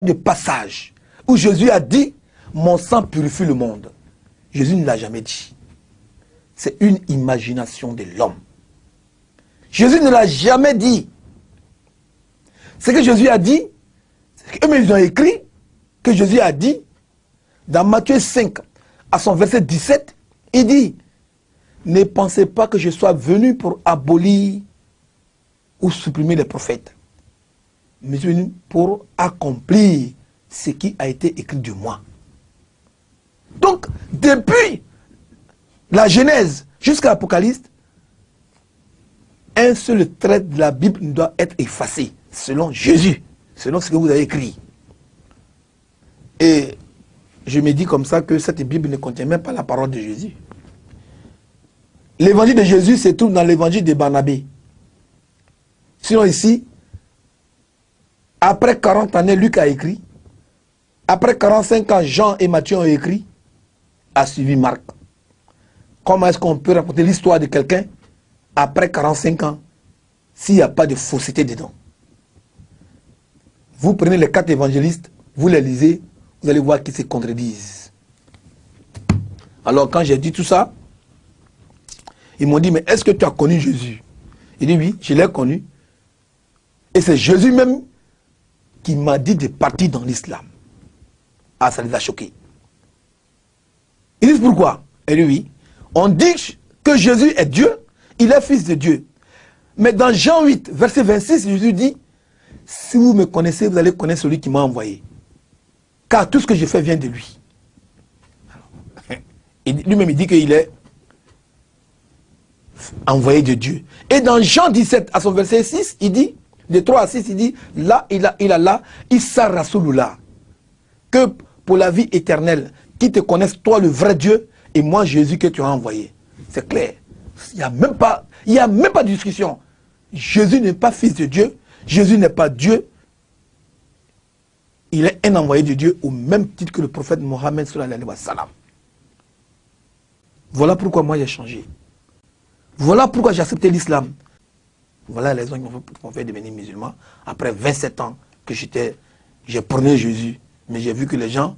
de passage où Jésus a dit « Mon sang purifie le monde ». Jésus ne l'a jamais dit. C'est une imagination de l'homme. Jésus ne l'a jamais dit. Ce que Jésus a dit, eux-mêmes ils ont écrit que Jésus a dit dans Matthieu 5, à son verset 17, il dit « Ne pensez pas que je sois venu pour abolir ou supprimer les prophètes, mais je suis venu pour accomplir ce qui a été écrit de moi. » Donc, depuis la Genèse jusqu'à l'Apocalypse, un seul trait de la Bible ne doit être effacé, selon Jésus, selon ce que vous avez écrit. Et je me dis comme ça que cette Bible ne contient même pas la parole de Jésus. L'évangile de Jésus se trouve dans l'évangile de Barnabé. Sinon ici, après 40 années, Luc a écrit. Après 45 ans, Jean et Matthieu ont écrit. A suivi Marc. Comment est-ce qu'on peut raconter l'histoire de quelqu'un après 45 ans s'il n'y a pas de fausseté dedans? Vous prenez les 4 évangélistes, vous les lisez, vous allez voir qu'ils se contredisent. Alors quand j'ai dit tout ça, ils m'ont dit, mais est-ce que tu as connu Jésus? Il dit, oui, je l'ai connu. Et c'est Jésus même qui m'a dit de partir dans l'islam. Ah, ça les a choqués. Ils disent pourquoi? Et lui, oui. On dit que Jésus est Dieu, il est fils de Dieu. Mais dans Jean 8, verset 26, Jésus dit, si vous me connaissez, vous allez connaître celui qui m'a envoyé. Car tout ce que je fais vient de lui. Lui-même, il dit qu'il est envoyé de Dieu. Et dans Jean 17, à son verset 6, il dit, de 3 à 6, il dit, là, il a là, Issa Rasulullah, que pour la vie éternelle, qui te connaissent, toi le vrai Dieu, et moi Jésus que tu as envoyé. C'est clair. Il n'y a même pas de discussion. Jésus n'est pas fils de Dieu, Jésus n'est pas Dieu. Il est un envoyé de Dieu au même titre que le prophète Mohammed sallallahu alayhi wa sallam. Voilà pourquoi moi j'ai changé. Voilà pourquoi j'ai accepté l'islam. Voilà les gens qui m'ont fait devenir musulman. Après 27 ans que j'ai prôné Jésus, mais j'ai vu que les gens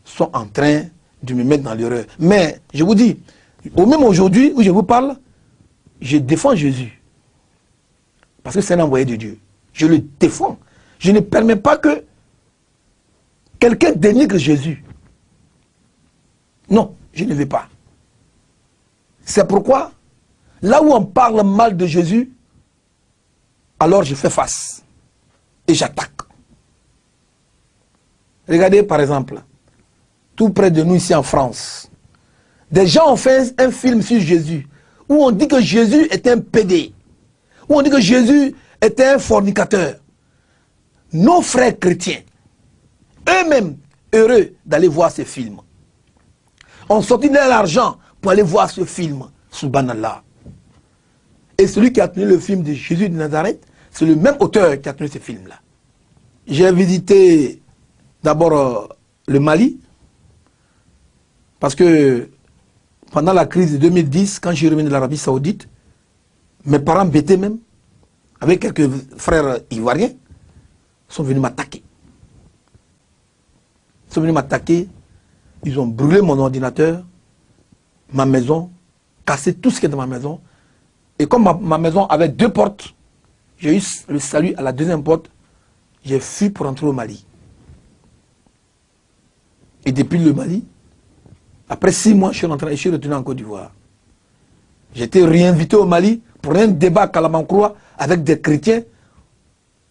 sont en train de me mettre dans l'erreur. Mais je vous dis, au même aujourd'hui où je vous parle, je défends Jésus. Parce que c'est un envoyé de Dieu. Je le défends. Je ne permets pas que quelqu'un dénigre Jésus. Non, je ne veux pas. C'est pourquoi, là où on parle mal de Jésus, alors je fais face. Et j'attaque. Regardez par exemple, tout près de nous ici en France, des gens ont fait un film sur Jésus, où on dit que Jésus est un pédé, où on dit que Jésus est un fornicateur. Nos frères chrétiens, eux-mêmes heureux d'aller voir ce film, ont sorti de l'argent pour aller voir ce film, subhanallah. Et celui qui a tenu le film de Jésus de Nazareth, c'est le même auteur qui a tenu ce film-là. J'ai visité d'abord le Mali, parce que pendant la crise de 2010, quand je suis revenu de l'Arabie Saoudite, mes parents bêtés même, avec quelques frères ivoiriens, sont venus m'attaquer. Ils sont venus m'attaquer, ils ont brûlé mon ordinateur, ma maison, cassé tout ce qui est dans ma maison. Et comme ma maison avait 2 portes, j'ai eu le salut à la 2e porte, j'ai fui pour entrer au Mali. Et depuis le Mali, après 6 mois, je suis retourné en Côte d'Ivoire. J'ai été réinvité au Mali pour un débat à Kalamankroua avec des chrétiens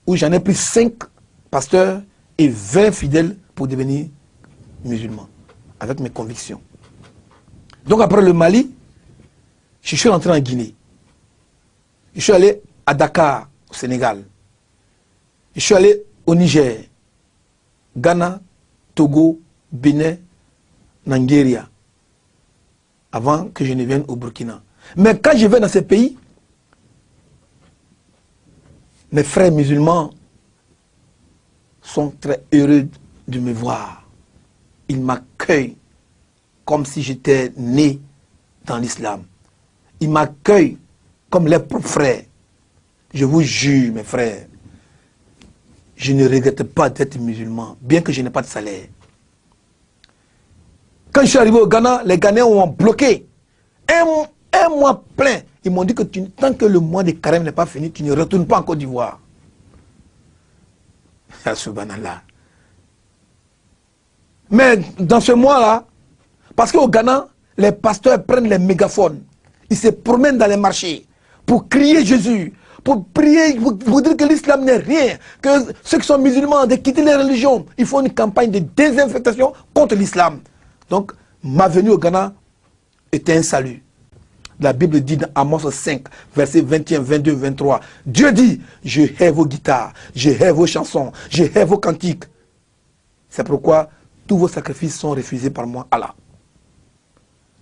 où j'en ai pris 5 pasteurs et 20 fidèles pour devenir musulmans, avec mes convictions. Donc après le Mali, je suis rentré en Guinée. Je suis allé à Dakar, au Sénégal. Je suis allé au Niger, Ghana, Togo, Bénin, Nigeria, avant que je ne vienne au Burkina. Mais quand je vais dans ces pays, mes frères musulmans sont très heureux de me voir. Ils m'accueillent comme si j'étais né dans l'islam. Ils m'accueillent comme leurs propres frères. Je vous jure, mes frères, je ne regrette pas d'être musulman, bien que je n'ai pas de salaire. Quand je suis arrivé au Ghana, les Ghanéens ont bloqué un mois plein. Ils m'ont dit que tant que le mois de carême n'est pas fini, tu ne retournes pas en Côte d'Ivoire. Subhanallah. Mais dans ce mois-là, parce qu'au Ghana, les pasteurs prennent les mégaphones. Ils se promènent dans les marchés pour crier Jésus, pour prier, pour dire que l'islam n'est rien, que ceux qui sont musulmans de quitter les religions. Ils font une campagne de désinfectation contre l'islam. Donc, ma venue au Ghana était un salut. La Bible dit dans Amos 5, versets 21, 22, 23, Dieu dit, je hais vos guitares, je hais vos chansons, je hais vos cantiques. C'est pourquoi tous vos sacrifices sont refusés par moi, Allah.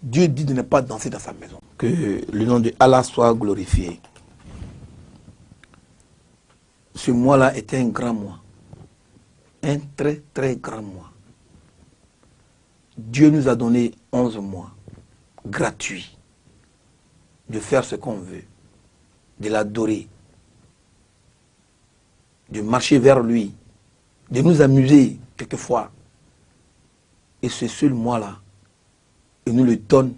Dieu dit de ne pas danser dans sa maison. Que le nom de Allah soit glorifié. Ce mois-là était un grand mois. Un très très grand mois. Dieu nous a donné 11 mois gratuits de faire ce qu'on veut, de l'adorer, de marcher vers lui, de nous amuser quelquefois. Et ce seul mois-là, il nous le donne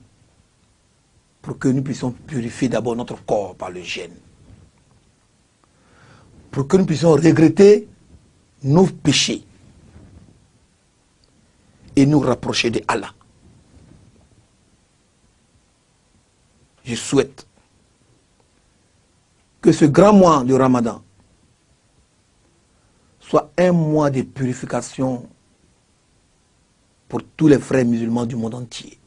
pour que nous puissions purifier d'abord notre corps par le jeûne. Pour que nous puissions regretter nos péchés et nous rapprocher de Allah. Je souhaite que ce grand mois du Ramadan soit un mois de purification pour tous les frères musulmans du monde entier.